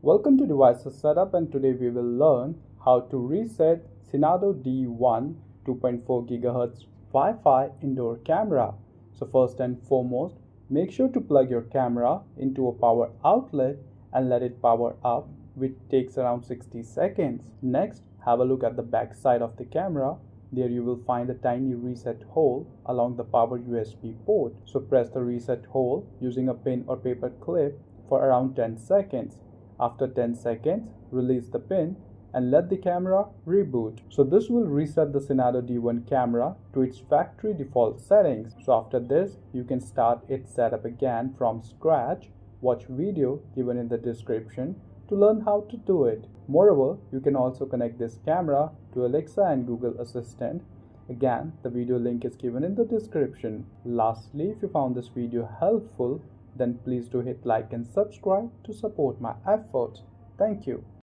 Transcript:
Welcome to Devices Setup, and today we will learn how to reset Cinnado D1 2.4 GHz Wi-Fi indoor camera. So first and foremost, make sure to plug your camera into a power outlet and let it power up, which takes around 60 seconds. Next, have a look at the back side of the camera. There you will find a tiny reset hole along the power USB port. So press the reset hole using a pin or paper clip for around 10 seconds. After 10 seconds, release the pin and let the camera reboot. So this will reset the Cinnado D1 camera to its factory default settings. So after this, you can start its setup again from scratch. Watch video given in the description to learn how to do it. Moreover, you can also connect this camera to Alexa and Google Assistant. Again, the video link is given in the description. Lastly, if you found this video helpful, then please do hit like and subscribe to support my efforts. Thank you.